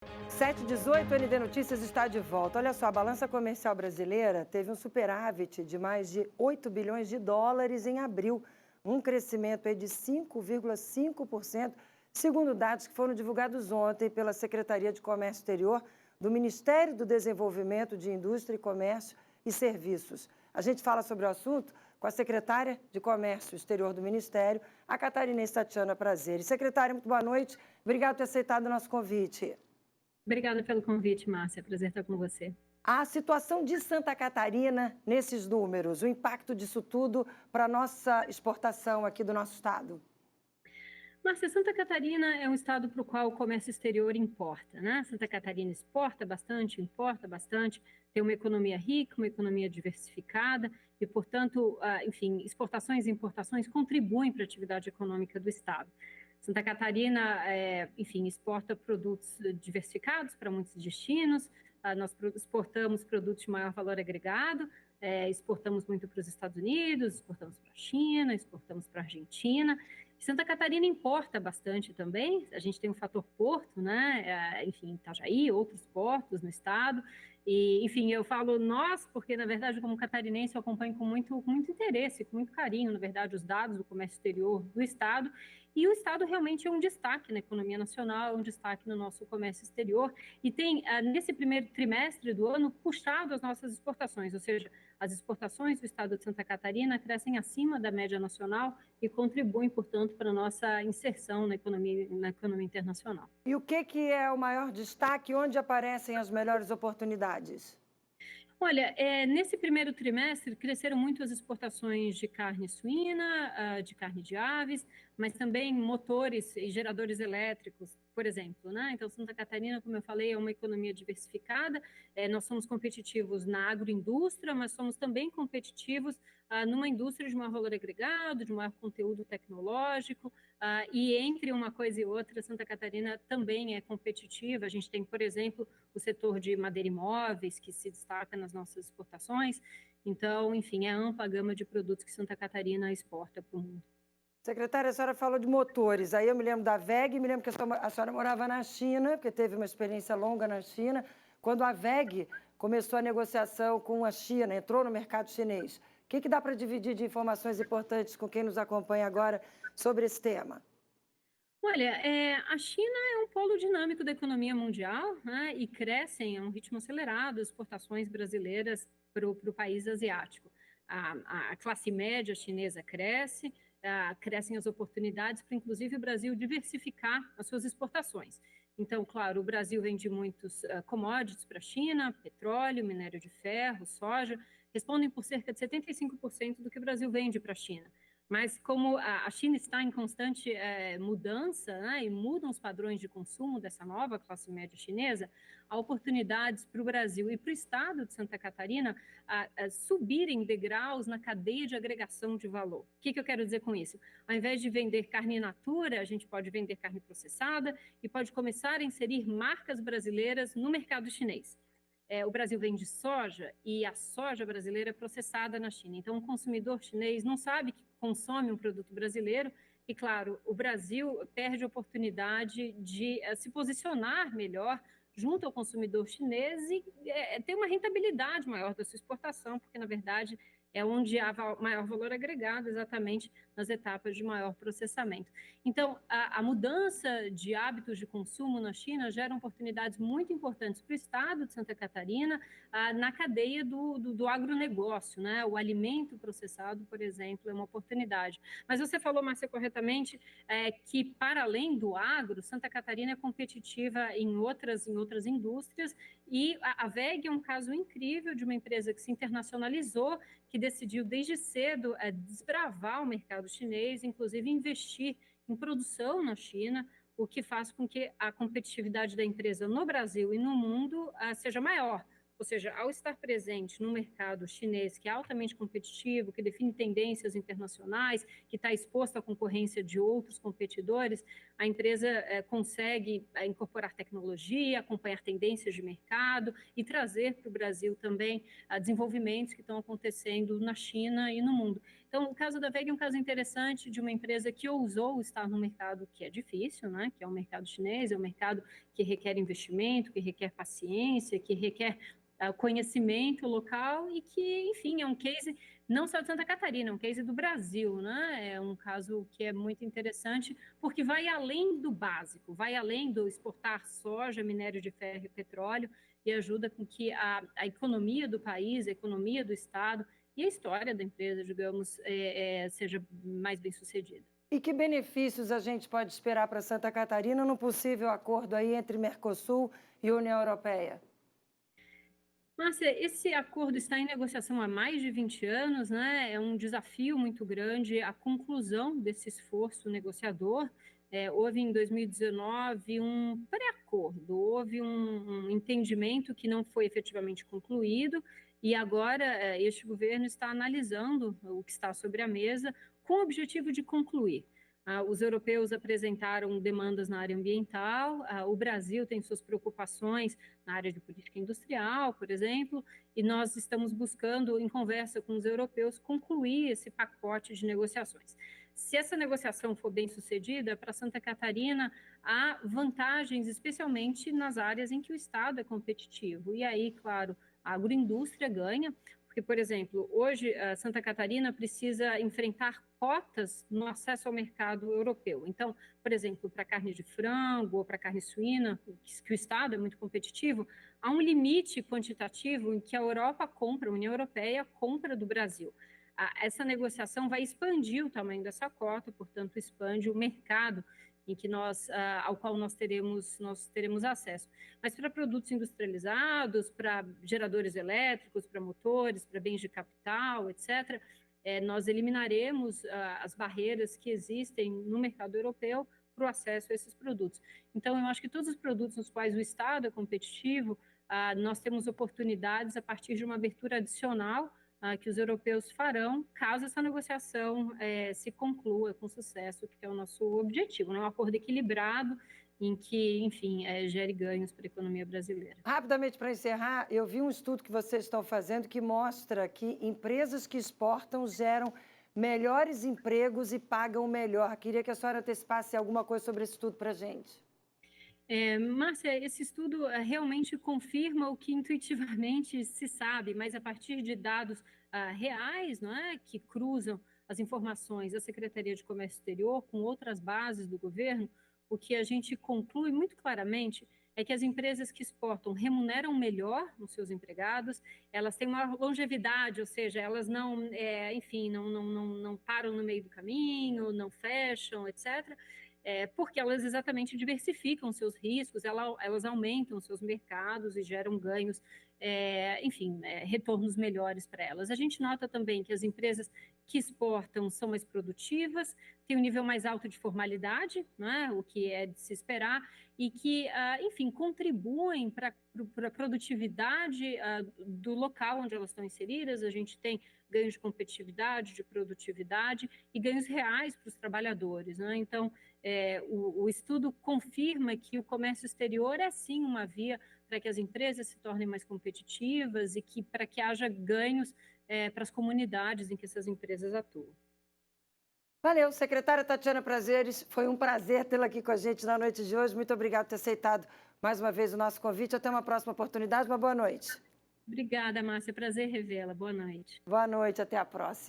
7h18, o ND Notícias está de volta. Olha só, a balança comercial brasileira teve um superávit de mais de 8 bilhões de dólares em abril, um crescimento aí de 5,5%, segundo dados que foram divulgados ontem pela Secretaria de Comércio Exterior do Ministério do Desenvolvimento de Indústria, Comércio e Serviços. A gente fala sobre o assunto com a secretária de Comércio Exterior do Ministério, a catarinense Tatiana Prazeres. Secretária, muito boa noite. Obrigada por ter aceitado o nosso convite. Obrigada pelo convite, Márcia. Prazer estar com você. A situação de Santa Catarina nesses números, o impacto disso tudo para a nossa exportação aqui do nosso estado. Márcia, Santa Catarina é um estado para o qual o comércio exterior importa, né? Santa Catarina exporta bastante, importa bastante, tem uma economia rica, uma economia diversificada e, portanto, enfim, exportações e importações contribuem para a atividade econômica do estado. Santa Catarina, enfim, exporta produtos diversificados para muitos destinos, nós exportamos produtos de maior valor agregado, exportamos muito para os Estados Unidos, exportamos para a China, exportamos para a Argentina. Santa Catarina importa bastante também, a gente tem um fator porto, né? Enfim, Itajaí, outros portos no estado. E, enfim, eu falo nós, porque, na verdade, como catarinense, eu acompanho com muito interesse, com muito carinho, na verdade, os dados do comércio exterior do estado. E o estado realmente é um destaque na economia nacional, é um destaque no nosso comércio exterior. E tem, nesse primeiro trimestre do ano, puxado as nossas exportações, ou seja, as exportações do estado de Santa Catarina crescem acima da média nacional e contribuem, portanto, para a nossa inserção na economia internacional. E o que é o maior destaque? Onde aparecem as melhores oportunidades? Olha, nesse primeiro trimestre cresceram muito as exportações de carne suína, de carne de aves, mas também motores e geradores elétricos, por exemplo, né? Então, Santa Catarina, como eu falei, é uma economia diversificada. Nós somos competitivos na agroindústria, mas somos também competitivos numa indústria de maior valor agregado, de maior conteúdo tecnológico, e entre uma coisa e outra, Santa Catarina também é competitiva. A gente tem, por exemplo, o setor de madeira e móveis, que se destaca nas nossas exportações. Então, enfim, é ampla a gama de produtos que Santa Catarina exporta para o mundo. Secretária, a senhora falou de motores. Aí eu me lembro da WEG, me lembro que a senhora morava na China, porque teve uma experiência longa na China, quando a WEG começou a negociação com a China, entrou no mercado chinês. O que dá para dividir de informações importantes com quem nos acompanha agora sobre esse tema? Olha, a China é um polo dinâmico da economia mundial, né, e crescem a um ritmo acelerado as exportações brasileiras para o país asiático. A classe média chinesa cresce, crescem as oportunidades para, inclusive, o Brasil diversificar as suas exportações. Então, claro, o Brasil vende muitos commodities para a China, petróleo, minério de ferro, soja, respondem por cerca de 75% do que o Brasil vende para a China. Mas como a China está em constante mudança, né, e mudam os padrões de consumo dessa nova classe média chinesa, há oportunidades para o Brasil e para o estado de Santa Catarina a subirem degraus na cadeia de agregação de valor. O que eu quero dizer com isso? Ao invés de vender carne in natura, a gente pode vender carne processada e pode começar a inserir marcas brasileiras no mercado chinês. O Brasil vende soja e a soja brasileira é processada na China. Então, o consumidor chinês não sabe que consome um produto brasileiro e, claro, o Brasil perde a oportunidade de se posicionar melhor junto ao consumidor chinês e ter uma rentabilidade maior da sua exportação, porque, na verdade, é onde há maior valor agregado, exatamente nas etapas de maior processamento. Então, a mudança de hábitos de consumo na China gera oportunidades muito importantes para o estado de Santa Catarina, na cadeia do agronegócio, né? O alimento processado, por exemplo, é uma oportunidade. Mas você falou, Márcia, corretamente, que para além do agro, Santa Catarina é competitiva em outras indústrias e a WEG é um caso incrível de uma empresa que se internacionalizou, que decidiu desde cedo desbravar o mercado chinês, inclusive investir em produção na China, o que faz com que a competitividade da empresa no Brasil e no mundo seja maior. Ou seja, ao estar presente no mercado chinês, que é altamente competitivo, que define tendências internacionais, que está exposto à concorrência de outros competidores, a empresa consegue incorporar tecnologia, acompanhar tendências de mercado e trazer para o Brasil também desenvolvimentos que estão acontecendo na China e no mundo. Então, o caso da WEG é um caso interessante de uma empresa que ousou estar no mercado que é difícil, né, que é o mercado chinês, é um mercado que requer investimento, que requer paciência, que requer conhecimento local e que, enfim, é um case não só de Santa Catarina, é um case do Brasil, né? É um caso que é muito interessante, porque vai além do básico, vai além do exportar soja, minério de ferro e petróleo, e ajuda com que a economia do país, a economia do Estado e a história da empresa, digamos, seja mais bem sucedida. E que benefícios a gente pode esperar para Santa Catarina no possível acordo aí entre Mercosul e União Europeia? Márcia, esse acordo está em negociação há mais de 20 anos, né? É um desafio muito grande a conclusão desse esforço negociador. Houve em 2019 um pré-acordo, houve um entendimento que não foi efetivamente concluído, e agora este governo está analisando o que está sobre a mesa com o objetivo de concluir. Os europeus apresentaram demandas na área ambiental, o Brasil tem suas preocupações na área de política industrial, por exemplo, e nós estamos buscando, em conversa com os europeus, concluir esse pacote de negociações. Se essa negociação for bem sucedida, para Santa Catarina há vantagens, especialmente nas áreas em que o Estado é competitivo. E aí, claro, a agroindústria ganha, porque, por exemplo, hoje Santa Catarina precisa enfrentar cotas no acesso ao mercado europeu. Então, por exemplo, para carne de frango ou para carne suína, que o Estado é muito competitivo, há um limite quantitativo em que a Europa compra, a União Europeia compra do Brasil. Essa negociação vai expandir o tamanho dessa cota, portanto, expande o mercado em que ao qual nós teremos acesso. Mas para produtos industrializados, para geradores elétricos, para motores, para bens de capital, etc., nós eliminaremos as barreiras que existem no mercado europeu para o acesso a esses produtos. Então, eu acho que todos os produtos nos quais o Estado é competitivo, nós temos oportunidades a partir de uma abertura adicional que os europeus farão, caso essa negociação se conclua com sucesso, que é o nosso objetivo, né? Um acordo equilibrado em que, enfim, gere ganhos para a economia brasileira. Rapidamente, para encerrar, eu vi um estudo que vocês estão fazendo que mostra que empresas que exportam geram melhores empregos e pagam melhor. Queria que a senhora antecipasse alguma coisa sobre esse estudo para a gente. Márcia, esse estudo realmente confirma o que intuitivamente se sabe, mas a partir de dados reais, não é, que cruzam as informações da Secretaria de Comércio Exterior com outras bases do governo, o que a gente conclui muito claramente é que as empresas que exportam remuneram melhor os seus empregados, elas têm uma longevidade, ou seja, elas não, enfim, não param no meio do caminho, não fecham, etc., porque elas exatamente diversificam seus riscos, elas aumentam seus mercados e geram ganhos, enfim, retornos melhores para elas. A gente nota também que as empresas que exportam são mais produtivas, têm um nível mais alto de formalidade, né, o que é de se esperar, e que, enfim, contribuem para a produtividade do local onde elas estão inseridas. A gente tem ganhos de competitividade, de produtividade e ganhos reais para os trabalhadores, né? Então, o estudo confirma que o comércio exterior é sim uma via para que as empresas se tornem mais competitivas e para que haja ganhos para as comunidades em que essas empresas atuam. Valeu, secretária Tatiana Prazeres. Foi um prazer tê-la aqui com a gente na noite de hoje. Muito obrigada por ter aceitado mais uma vez o nosso convite. Até uma próxima oportunidade. Uma boa noite. Obrigada, Márcia. Prazer revê-la. Boa noite. Boa noite, até a próxima.